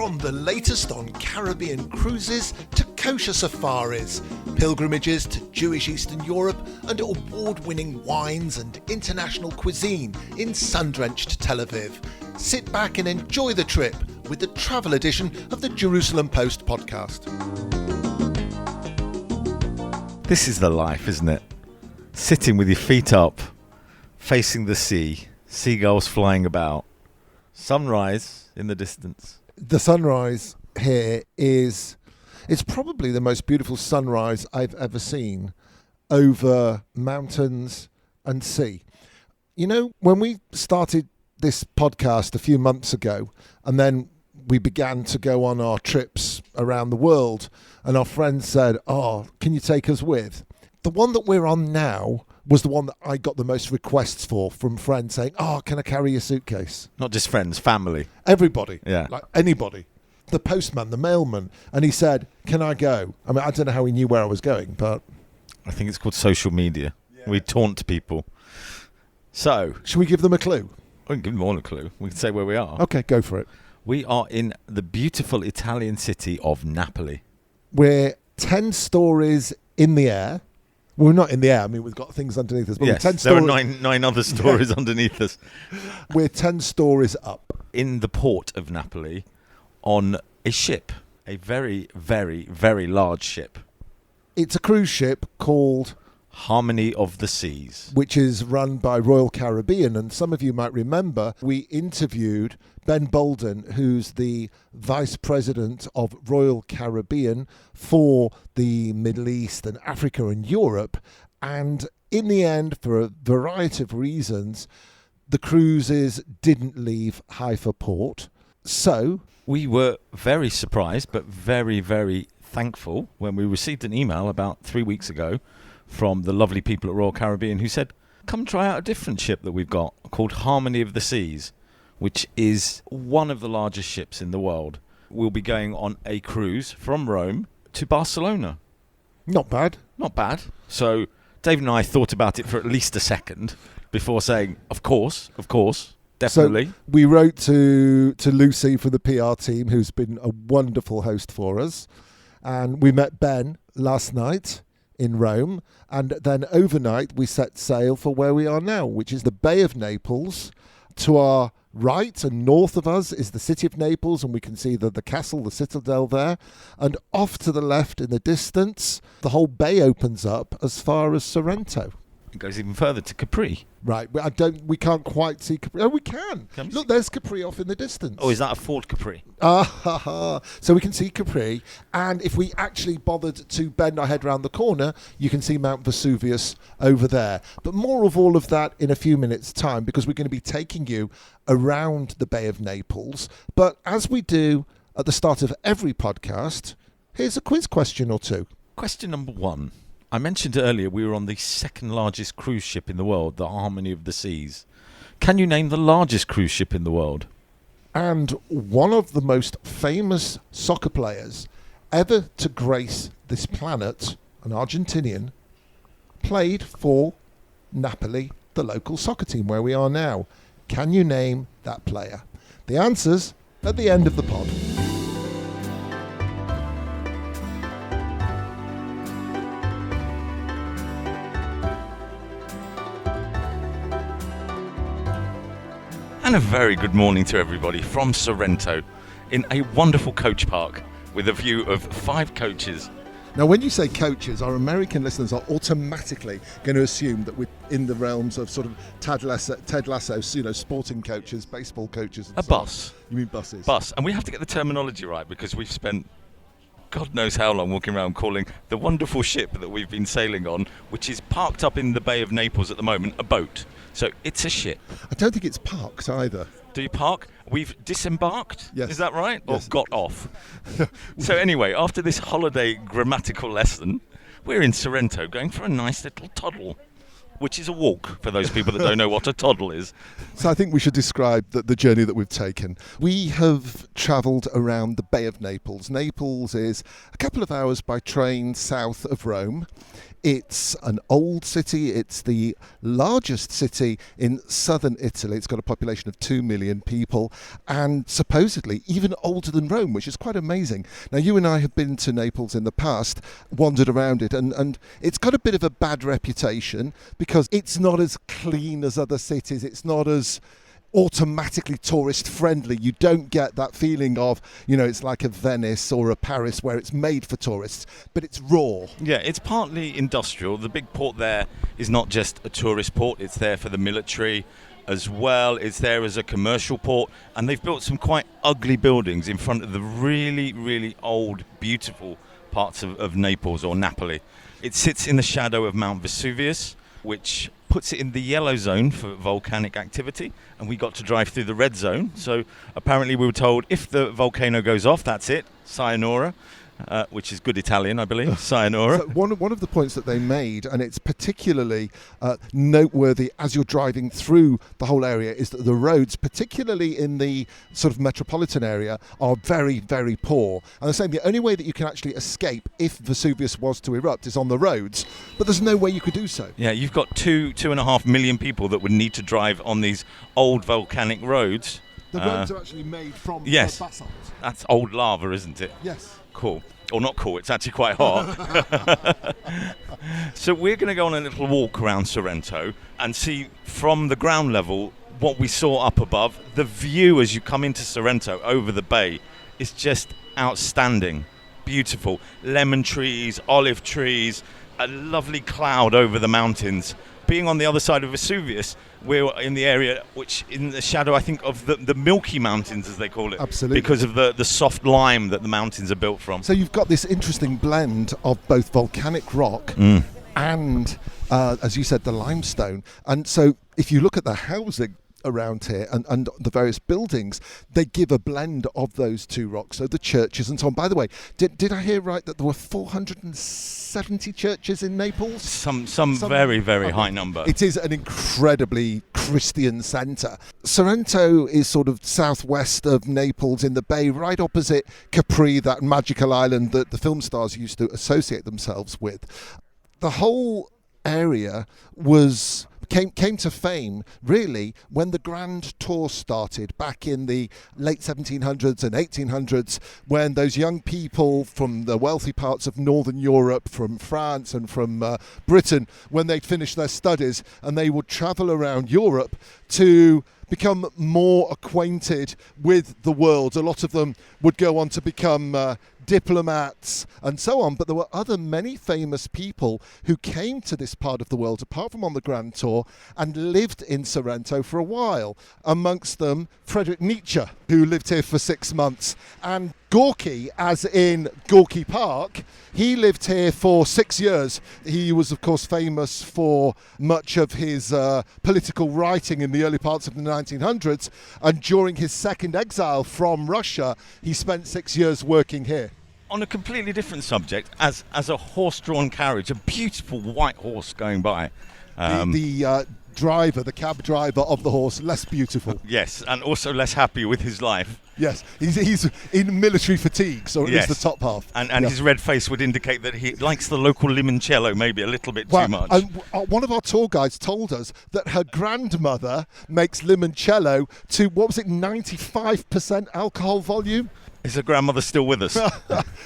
From the latest on Caribbean cruises to kosher safaris, pilgrimages to Jewish Eastern Europe, and award-winning wines and international cuisine in sun-drenched Tel Aviv. Sit back and enjoy the trip with the travel edition of the Jerusalem Post podcast. This is the life, isn't it? Sitting with your feet up, facing the sea, seagulls flying about, sunrise in the distance. The sunrise here it's probably the most beautiful sunrise I've ever seen over mountains and sea. You know, when we started this podcast a few months ago, and then we began to go on our trips around the world, and our friends said, "Oh, can you take us with?" The one that we're on now was the one that I got the most requests for from friends saying, "Oh, can I carry your suitcase?" Not just friends, family. Everybody. Yeah. Like anybody. The postman, the mailman. And he said, "Can I go?" I mean, I don't know how he knew where I was going, but... I think it's called social media. Yeah. We taunt people. So... Should we give them a clue? We can give them all a clue. We can say where we are. Okay, go for it. We are in the beautiful Italian city of Napoli. We're 10 stories in the air. Well, we're not in the air. I mean, we've got things underneath us. But yes, we're 10 there are nine other stories underneath us. We're 10 stories up. In the port of Napoli on a ship. A very, very, very large ship. It's a cruise ship called... Harmony of the Seas. Which is run by Royal Caribbean. And some of you might remember we interviewed Ben Bolden, who's the Vice President of Royal Caribbean for the Middle East and Africa and Europe. And in the end, for a variety of reasons, the cruises didn't leave Haifa port. So... We were very surprised, but very, very thankful when we received an email about 3 weeks ago from the lovely people at Royal Caribbean who said, come try out a different ship that we've got called Harmony of the Seas, which is one of the largest ships in the world. We'll be going on a cruise from Rome to Barcelona. Not bad. Not bad. So Dave and I thought about it for at least a second before saying, of course, definitely. So we wrote to Lucy from the PR team, who's been a wonderful host for us. And we met Ben last night in Rome, and then overnight we set sail for where we are now, which is the Bay of Naples. To our right and north of us is the city of Naples, and we can see the castle, the citadel there, and off to the left in the distance the whole bay opens up as far as Sorrento. It goes even further to Capri. Right, we can't quite see Capri. Oh, we can. Look, there's Capri off in the distance. Oh, is that a Ford Capri? So we can see Capri, and if we actually bothered to bend our head around the corner, you can see Mount Vesuvius over there. But more of all of that in a few minutes' time, because we're going to be taking you around the Bay of Naples. But as we do at the start of every podcast, here's a quiz question or two. Question number 1. I mentioned earlier we were on the second largest cruise ship in the world, the Harmony of the Seas. Can you name the largest cruise ship in the world? And one of the most famous soccer players ever to grace this planet, an Argentinian, played for Napoli, the local soccer team where we are now. Can you name that player? The answer's at the end of the pod. And a very good morning to everybody from Sorrento in a wonderful coach park with a view of 5 coaches. Now, when you say coaches, our American listeners are automatically going to assume that we're in the realms of sort of Ted Lasso, sporting coaches, baseball coaches. And a bus. You mean buses? Bus. And we have to get the terminology right because we've spent God knows how long walking around calling the wonderful ship that we've been sailing on, which is parked up in the Bay of Naples at the moment, a boat. So it's a ship. I don't think it's parked either. Do you park? We've disembarked? Yes. Is that right? Yes. Or got off? So anyway, after this holiday grammatical lesson, we're in Sorrento going for a nice little toddle, which is a walk for those people that don't know what a toddle is. So I think we should describe the journey that we've taken. We have travelled around the Bay of Naples. Naples is a couple of hours by train south of Rome. It's an old city. It's the largest city in southern Italy. It's got a population of 2 million people and supposedly even older than Rome, which is quite amazing. Now, you and I have been to Naples in the past, wandered around it, and it's got a bit of a bad reputation because it's not as clean as other cities. It's not as automatically tourist friendly. You don't get that feeling of, it's like a Venice or a Paris where it's made for tourists, but it's raw. Yeah, it's partly industrial. The big port there is not just a tourist port, it's there for the military as well. It's there as a commercial port, and they've built some quite ugly buildings in front of the really, really old, beautiful parts of Naples or Napoli. It sits in the shadow of Mount Vesuvius, which puts it in the yellow zone for volcanic activity, and we got to drive through the red zone. So apparently we were told if the volcano goes off, that's it, sayonara, which is good Italian, I believe, sayonara. So one of the points that they made, and it's particularly noteworthy as you're driving through the whole area, is that the roads, particularly in the sort of metropolitan area, are very, very poor. And they're saying the only way that you can actually escape if Vesuvius was to erupt is on the roads, but there's no way you could do so. Yeah, you've got 2.5 million people that would need to drive on these old volcanic roads. The roads are actually made from yes, basalt. That's old lava, isn't it? Yes. Cool. Or not cool, it's actually quite hot. So we're going to go on a little walk around Sorrento and see from the ground level what we saw up above. The view as you come into Sorrento over the bay is just outstanding. Beautiful. Lemon trees, olive trees, a lovely cloud over the mountains. Being on the other side of Vesuvius, we're in the area which in the shadow, I think, of the Milky Mountains, as they call it. Absolutely. Because of the soft lime that the mountains are built from. So you've got this interesting blend of both volcanic rock and, as you said, the limestone. And so if you look at the housing around here and the various buildings, they give a blend of those two rocks, so the churches and so on. By the way, did I hear right that there were 470 churches in Naples? Some very, very high number. It is an incredibly Christian centre. Sorrento is sort of southwest of Naples in the bay, right opposite Capri, that magical island that the film stars used to associate themselves with. The whole area came to fame really when the Grand Tour started back in the late 1700s and 1800s, when those young people from the wealthy parts of Northern Europe, from France and from Britain, when they'd finished their studies, and they would travel around Europe to become more acquainted with the world. A lot of them would go on to become diplomats and so on, but there were many famous people who came to this part of the world, apart from on the Grand Tour, and lived in Sorrento for a while. Amongst them, Friedrich Nietzsche, who lived here for 6 months, and Gorky, as in Gorky Park, he lived here for 6 years. He was, of course, famous for much of his political writing in the early parts of the 1900s, and during his second exile from Russia, he spent 6 years working here. On a completely different subject, as a horse-drawn carriage, a beautiful white horse going by. The cab driver of the horse, less beautiful. Yes, and also less happy with his life. Yes, he's in military fatigues, or at least the top half. And his red face would indicate that he likes the local limoncello maybe a little bit too much. One of our tour guides told us that her grandmother makes limoncello to, 95% alcohol volume? Is her grandmother still with us?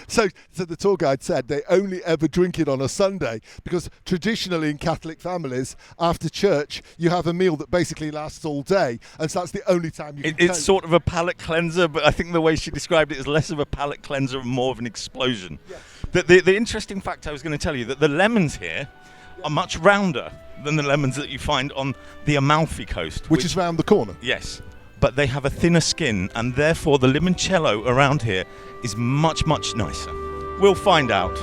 So the tour guide said they only ever drink it on a Sunday because traditionally in Catholic families, after church, you have a meal that basically lasts all day, and so that's the only time you can It's sort of a palate cleanser, but I think the way she described it is less of a palate cleanser and more of an explosion. Yes. The interesting fact I was going to tell you, that the lemons here are much rounder than the lemons that you find on the Amalfi coast. Which is round the corner. Yes. But they have a thinner skin, and therefore the limoncello around here is much, much nicer. We'll find out.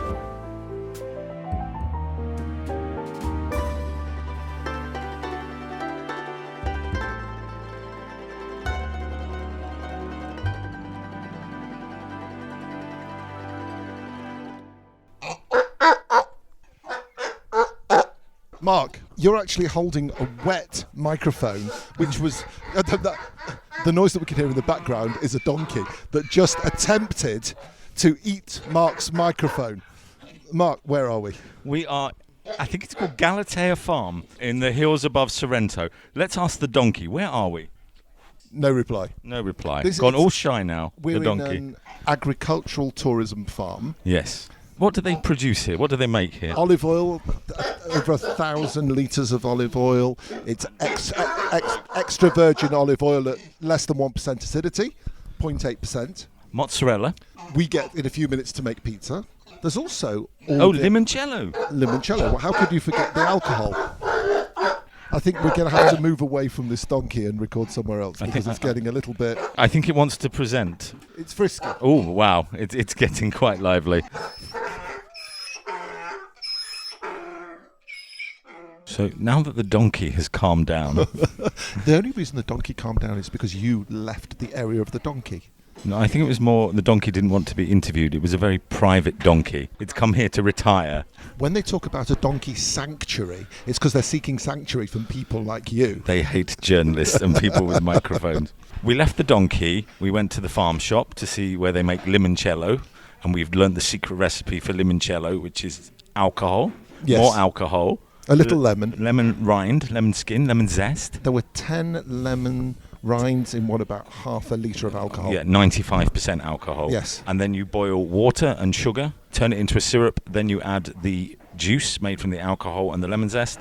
Mark, you're actually holding a wet microphone, which was... the noise that we can hear in the background is a donkey that just attempted to eat Mark's microphone. Mark, where are we? We are I think it's called Galatea Farm in the hills above Sorrento. Let's ask the donkey. Where are we? No reply. No reply. Gone all shy now, the donkey. We're in an agricultural tourism farm. Yes. What do they produce here? What do they make here? Olive oil, over 1,000 litres of olive oil. It's extra virgin olive oil at less than 1% acidity, 0.8%. Mozzarella. We get in a few minutes to make pizza. There's also limoncello. Limoncello. How could you forget the alcohol? I think we're going to have to move away from this donkey and record somewhere else because it's getting a little bit... I think it wants to present. It's frisky. Oh, wow. It's getting quite lively. So now that the donkey has calmed down... The only reason the donkey calmed down is because you left the area of the donkey. No, I think it was more the donkey didn't want to be interviewed. It was a very private donkey. It's come here to retire. When they talk about a donkey sanctuary, it's because they're seeking sanctuary from people like you. They hate journalists and people with microphones. We left the donkey. We went to the farm shop to see where they make limoncello. And we've learned the secret recipe for limoncello, which is alcohol. Yes. More alcohol. A little lemon. Lemon rind, lemon skin, lemon zest. There were 10 lemon rinds in about half a litre of alcohol. Yeah, 95% alcohol. Yes. And then you boil water and sugar, turn it into a syrup, then you add the juice made from the alcohol and the lemon zest,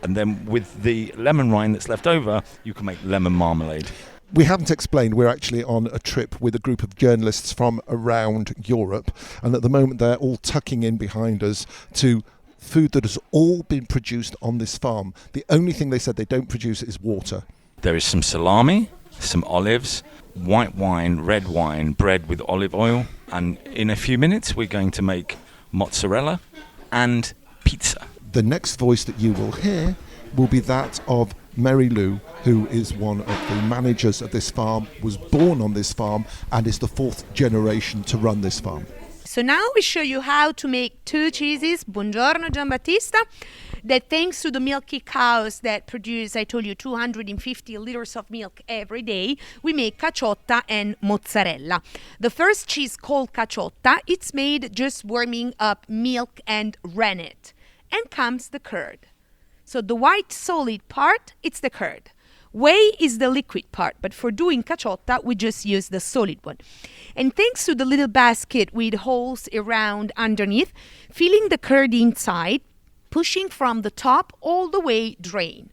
and then with the lemon rind that's left over, you can make lemon marmalade. We haven't explained we're actually on a trip with a group of journalists from around Europe, and at the moment they're all tucking in behind us to food that has all been produced on this farm. The only thing they said they don't produce is water. There is some salami, some olives, white wine, red wine, bread with olive oil, and in a few minutes we're going to make mozzarella and pizza. The next voice that you will hear will be that of Mary Lou, who is one of the managers of this farm, was born on this farm, and is the 4th generation to run this farm. So now we show you how to make 2 cheeses. Buongiorno Giambattista. That thanks to the milky cows that produce, I told you, 250 liters of milk every day, we make caciotta and mozzarella. The first cheese called caciotta, it's made just warming up milk and rennet. And comes the curd. So the white solid part, it's the curd. Whey is the liquid part, but for doing caciotta, we just use the solid one. And thanks to the little basket with holes around underneath, filling the curd inside, pushing from the top all the way drain.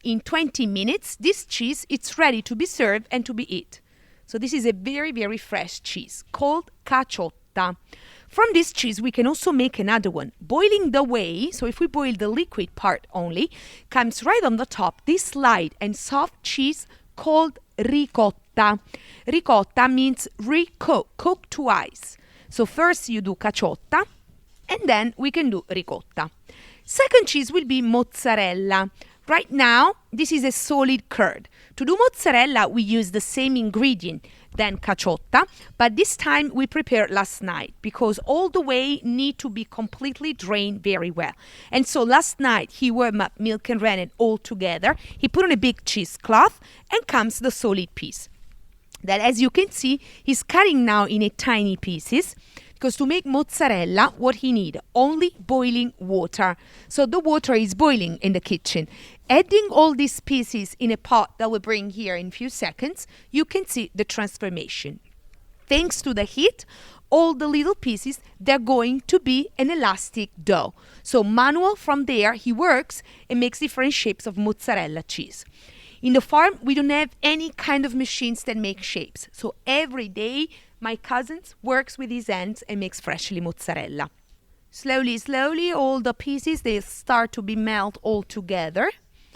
In 20 minutes, this cheese is ready to be served and to be eaten. So this is a very, very fresh cheese called caciotta. From this cheese, we can also make another one. Boiling the whey, so if we boil the liquid part only, comes right on the top this light and soft cheese called ricotta. Ricotta means cook twice. So first you do caciotta, and then we can do ricotta. Second cheese will be mozzarella. Right now, this is a solid curd. To do mozzarella, we use the same ingredient than caciotta, but this time we prepared last night because all the whey need to be completely drained very well. And so last night he warmed up milk and rennet all together. He put on a big cheesecloth and comes the solid piece. That, as you can see, he's cutting now in a tiny pieces. Because to make mozzarella, what he need? Only boiling water. So the water is boiling in the kitchen. Adding all these pieces in a pot that we'll bring here in a few seconds, you can see the transformation. Thanks to the heat, all the little pieces, they're going to be an elastic dough. So Manuel from there, he works and makes different shapes of mozzarella cheese. In the farm, we don't have any kind of machines that make shapes. So every day, my cousin works with his hands and makes freshly mozzarella. Slowly, slowly, all the pieces, they start to be melt all together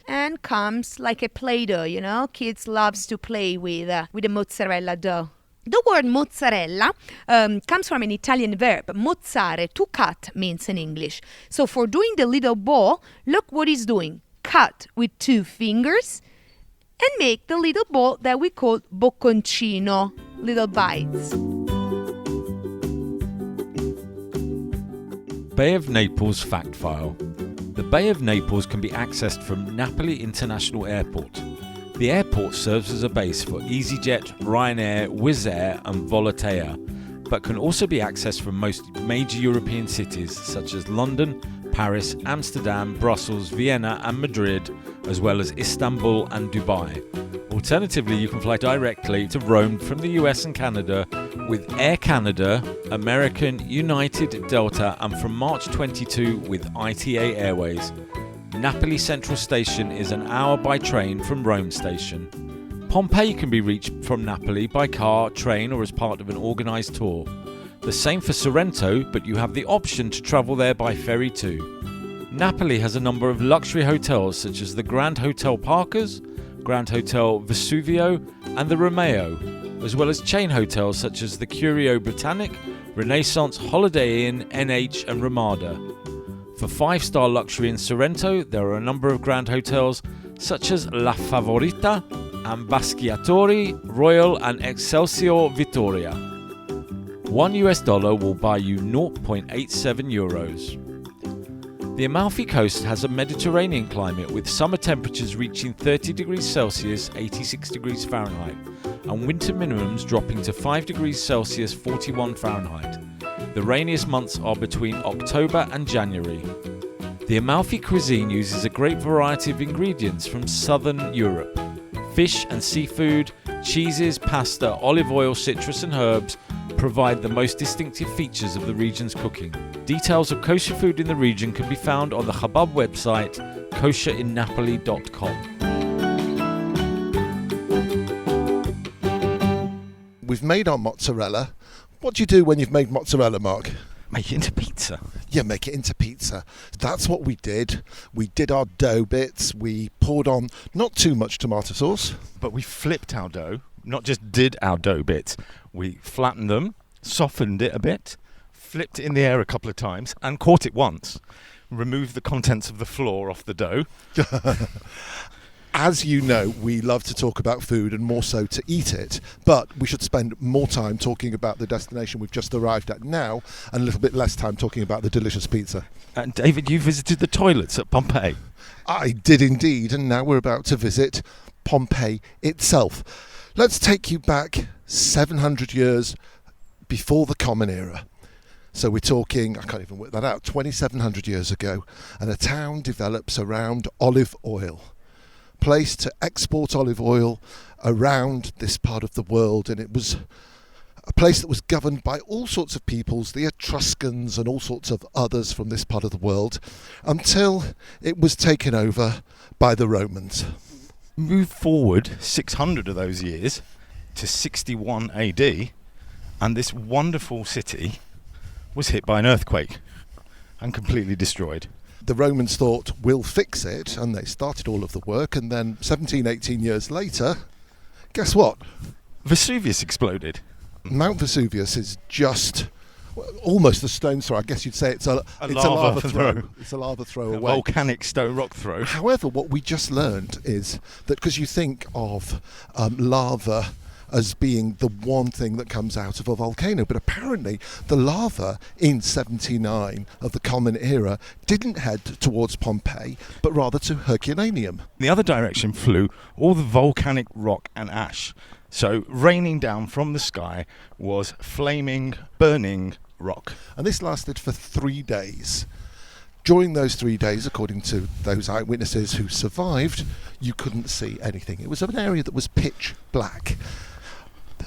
and comes like a Play-Doh, you know. Kids loves to play with the mozzarella dough. The word mozzarella comes from an Italian verb. Mozzare, to cut, means in English. So for doing the little ball, look what he's doing. Cut with 2 fingers and make the little ball that we call bocconcino, little bites. Bay of Naples fact file. The Bay of Naples can be accessed from Napoli International Airport. The airport serves as a base for EasyJet, Ryanair, Wizz Air and Volotea, but can also be accessed from most major European cities such as London, Paris, Amsterdam, Brussels, Vienna and Madrid, as well as Istanbul and Dubai. Alternatively, you can fly directly to Rome from the US and Canada with Air Canada, American, United, Delta, and from March 22 with ITA Airways. Napoli Central Station is an hour by train from Rome Station. Pompei can be reached from Napoli by car, train, or as part of an organised tour. The same for Sorrento, but you have the option to travel there by ferry too. Napoli has a number of luxury hotels such as the Grand Hotel Parkers, Grand Hotel Vesuvio and the Romeo, as well as chain hotels such as the Curio Britannic, Renaissance, Holiday Inn, NH and Ramada. For 5-star luxury in Sorrento, there are a number of grand hotels such as La Favorita, Ambasciatori, Royal and Excelsior Vittoria. $1 will buy you 0.87 euros. The Amalfi Coast has a Mediterranean climate with summer temperatures reaching 30 degrees Celsius, 86 degrees Fahrenheit, and winter minimums dropping to 5 degrees Celsius, 41 Fahrenheit. The rainiest months are between October and January. The Amalfi cuisine uses a great variety of ingredients from southern Europe. Fish and seafood, cheeses, pasta, olive oil, citrus and herbs provide the most distinctive features of the region's cooking. Details of kosher food in the region can be found on the Chabad website kosherinnapoli.com. We've made our mozzarella. What do you do when you've made mozzarella, Mark? Make it into pizza. Yeah, make it into pizza. That's what we did. We did our dough bits. We poured on not too much tomato sauce. But we flipped our dough, not just did our dough bits. We flattened them, softened it a bit, flipped it in the air a couple of times and caught it once. Removed the contents of the flour off the dough. As you know, we love to talk about food and more so to eat it, but we should spend more time talking about the destination we've just arrived at now and a little bit less time talking about the delicious pizza. And David, you visited the toilets at Pompei. I did indeed, and now we're about to visit Pompei itself. Let's take you back 700 years before the Common Era. So we're talking, I can't even work that out, 2,700 years ago, and a town develops around olive oil. Place to export olive oil around this part of the world, and it was a place that was governed by all sorts of peoples, the Etruscans and all sorts of others from this part of the world, until it was taken over by the Romans. Move forward 600 of those years to 61 AD, and this wonderful city was hit by an earthquake and completely destroyed. The Romans thought, we'll fix it, and they started all of the work, and then 17, 18 years later, guess what? Vesuvius exploded. Mount Vesuvius is just almost a stone's throw. I guess you'd say it's a lava throw. It's a lava throw away. Volcanic stone rock throw. However, what we just learned is that because you think of lava as being the one thing that comes out of a volcano, but apparently the lava in 79 of the Common Era didn't head towards Pompeii, but rather to Herculaneum. The other direction flew all the volcanic rock and ash. So raining down from the sky was flaming, burning rock. And this lasted for 3 days. During those 3 days, according to those eyewitnesses who survived, you couldn't see anything. It was an area that was pitch black.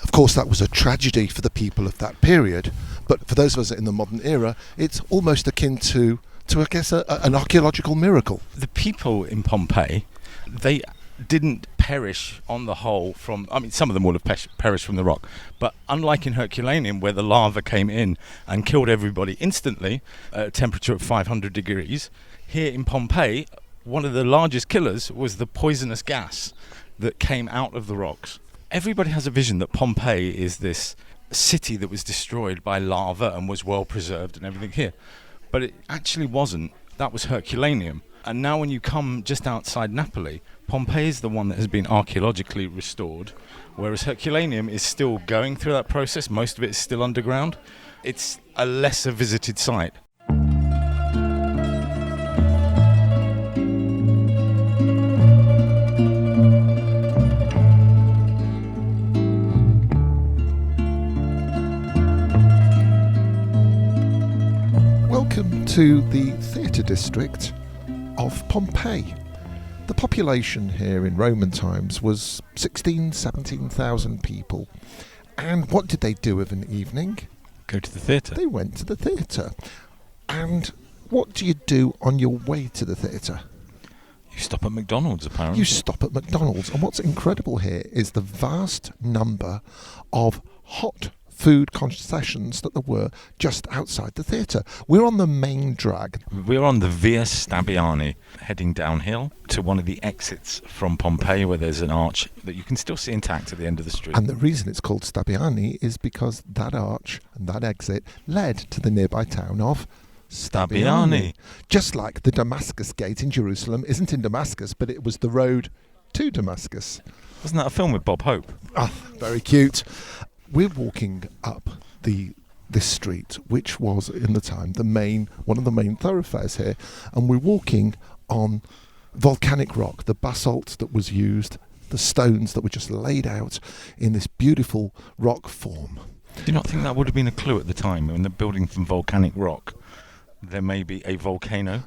Of course, that was a tragedy for the people of that period, but for those of us in the modern era, it's almost akin to I guess, an archaeological miracle. The people in Pompeii, they didn't perish on the whole from, I mean, some of them will have perished from the rock, but unlike in Herculaneum, where the lava came in and killed everybody instantly at a temperature of 500 degrees, here in Pompeii, one of the largest killers was the poisonous gas that came out of the rocks. Everybody has a vision that Pompeii is this city that was destroyed by lava and was well preserved and everything here. But it actually wasn't. That was Herculaneum. And now when you come just outside Napoli, Pompeii is the one that has been archaeologically restored, whereas Herculaneum is still going through that process. Most of it is still underground. It's a lesser visited site. Welcome to the theatre district of Pompei. The population here in Roman times was 17,000 people. And what did they do of an evening? Go to the theatre. They went to the theatre. And what do you do on your way to the theatre? You stop at McDonald's, apparently. You stop at McDonald's. And what's incredible here is the vast number of hot food concessions that there were just outside the theatre. We're on the main drag. We're on the Via Stabiani, heading downhill to one of the exits from Pompei, where there's an arch that you can still see intact at the end of the street. And the reason it's called Stabiani is because that arch and that exit led to the nearby town of Stabiani. Just like the Damascus Gate in Jerusalem isn't in Damascus, but it was the road to Damascus. Wasn't that a film with Bob Hope? Ah, very cute. We're walking up this street, which was in the time one of the main thoroughfares here, and we're walking on volcanic rock, the basalt that was used, the stones that were just laid out in this beautiful rock form. Do you not think that would have been a clue at the time when they're building from volcanic rock? There may be a volcano.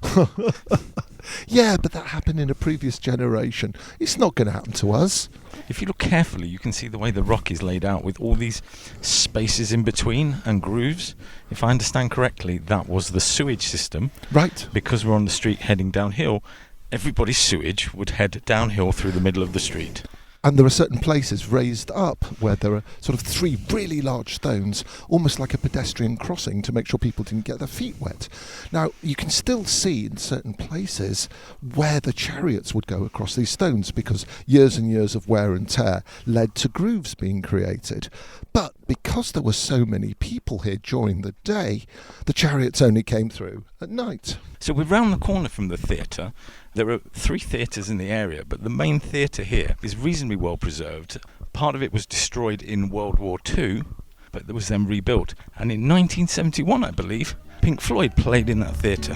Yeah, but that happened in a previous generation. It's not going to happen to us. If you look carefully, you can see the way the rock is laid out with all these spaces in between and grooves. If I understand correctly, that was the sewage system. Right. Because we're on the street heading downhill, everybody's sewage would head downhill through the middle of the street. And there are certain places raised up where there are sort of 3 really large stones, almost like a pedestrian crossing, to make sure people didn't get their feet wet. Now, you can still see in certain places where the chariots would go across these stones, because years and years of wear and tear led to grooves being created. But because there were so many people here during the day, the chariots only came through at night. So we're round the corner from the theatre. There are 3 theatres in the area, but the main theatre here is reasonably well preserved. Part of it was destroyed in World War II, but it was then rebuilt. And in 1971, I believe, Pink Floyd played in that theatre.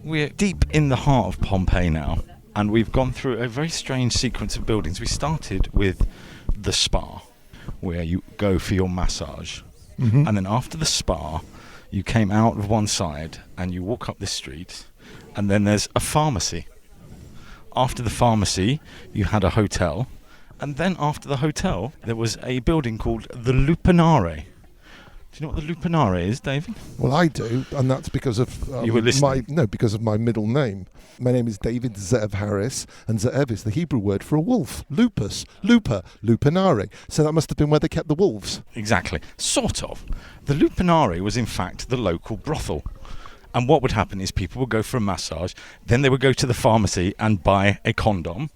We're deep in the heart of Pompei now, and we've gone through a very strange sequence of buildings. We started with the spa, where you go for your massage. Mm-hmm. And then after the spa, you came out of one side and you walk up this street, and then there's a pharmacy. After the pharmacy, you had a hotel, and then after the hotel, there was a building called the Lupanare. Do you know what the Lupanare is, David? Well, I do, and that's because of you were listening. because of my middle name. My name is David Ze'ev Harris, and Ze'ev is the Hebrew word for a wolf. Lupus, lupa, lupanare. So that must have been where they kept the wolves. Exactly. Sort of. The Lupanare was in fact the local brothel. And what would happen is people would go for a massage, then they would go to the pharmacy and buy a condom.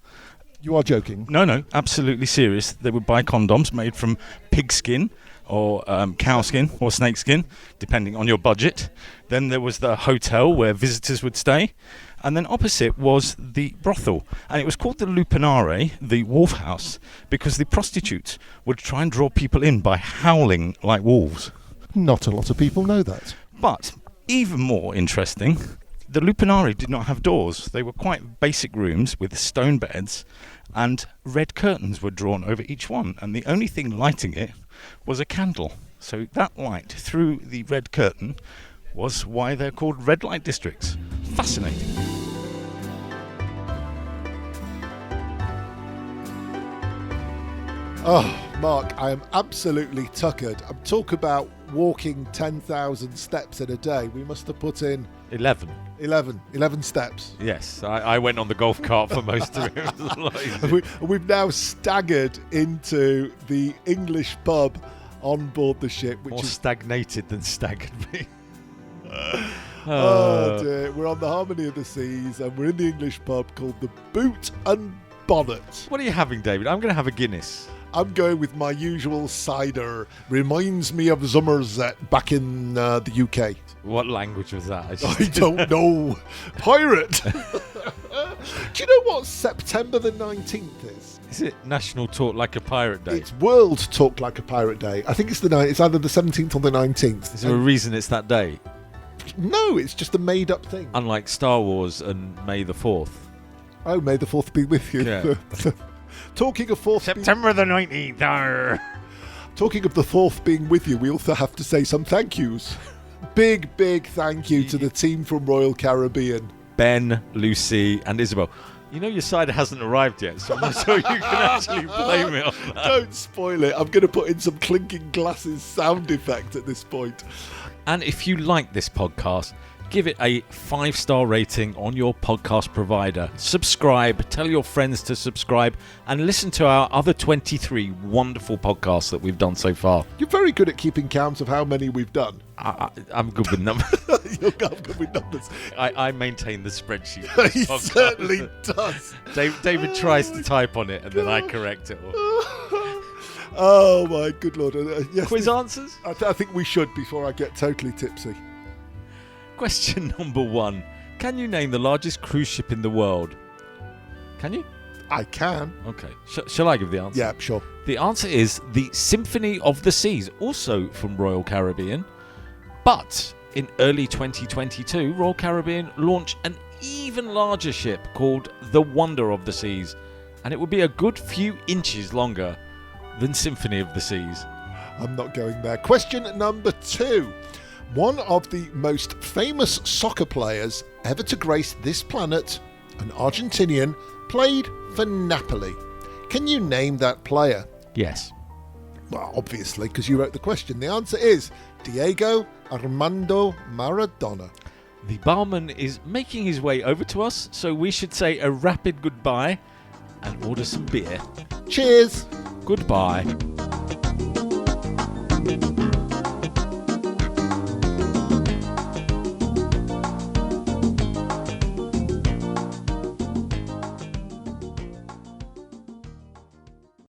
You are joking. No, absolutely serious. They would buy condoms made from pig skin, or cow skin or snake skin, depending on your budget. Then there was the hotel where visitors would stay, and then opposite was the brothel, and it was called the Lupanare, the wolf house, because the prostitutes would try and draw people in by howling like wolves. Not a lot of people know that. But even more interesting, the Lupanare did not have doors. They were quite basic rooms with stone beds, and red curtains were drawn over each one, and the only thing lighting it was a candle. So that light through the red curtain was why they're called red light districts. Fascinating. Oh, Mark, I am absolutely tuckered. I'm talking about walking 10,000 steps in a day. We must have put in 11 steps. Yes, I went on the golf cart for most of it. It was a lot easier. We've now staggered into the English pub on board the ship, which More is stagnated than staggered me. oh dear. We're on the Harmony of the Seas, and we're in the English pub called the Boot and Bonnet. What are you having, David? I'm going to have a Guinness. I'm going with my usual cider. Reminds me of Somerset back in the UK. What language was that? I don't know. Pirate. Do you know what September the 19th is? Is it National Talk Like a Pirate Day? It's World Talk Like a Pirate Day. I think it's it's either the 17th or the 19th. Is there a reason it's that day? No, it's just a made-up thing. Unlike Star Wars and May the 4th. Oh, may the 4th be with you. Yeah. Talking of fourth, September the 19th. talking of the fourth being with you, we also have to say some thank yous. Big thank you to the team from Royal Caribbean. Ben, Lucy, and Isabel. You know your cider hasn't arrived yet, so I'm not sure you can actually blame it on that. Don't spoil it. I'm going to put in some clinking glasses sound effect at this point. And if you like this podcast, give it a 5-star rating on your podcast provider. Subscribe, tell your friends to subscribe, and listen to our other 23 wonderful podcasts that we've done so far. You're very good at keeping count of how many we've done. I'm good with numbers. You're good with numbers. I maintain the spreadsheet. He certainly does. David tries to type on it, and then I correct it. Oh, my good Lord. Yes, Quiz answers? I think we should before I get totally tipsy. Question number 1. Can you name the largest cruise ship in the world? Can you? I can. Okay. Shall I give the answer? Yeah, sure. The answer is the Symphony of the Seas, also from Royal Caribbean. But in early 2022, Royal Caribbean launched an even larger ship called the Wonder of the Seas. And it would be a good few inches longer than Symphony of the Seas. I'm not going there. Question number 2. One of the most famous soccer players ever to grace this planet, an Argentinian, played for Napoli. Can you name that player? Yes. Well, obviously, because you wrote the question. The answer is Diego Armando Maradona. The barman is making his way over to us, so we should say a rapid goodbye and order some beer. Cheers! Goodbye.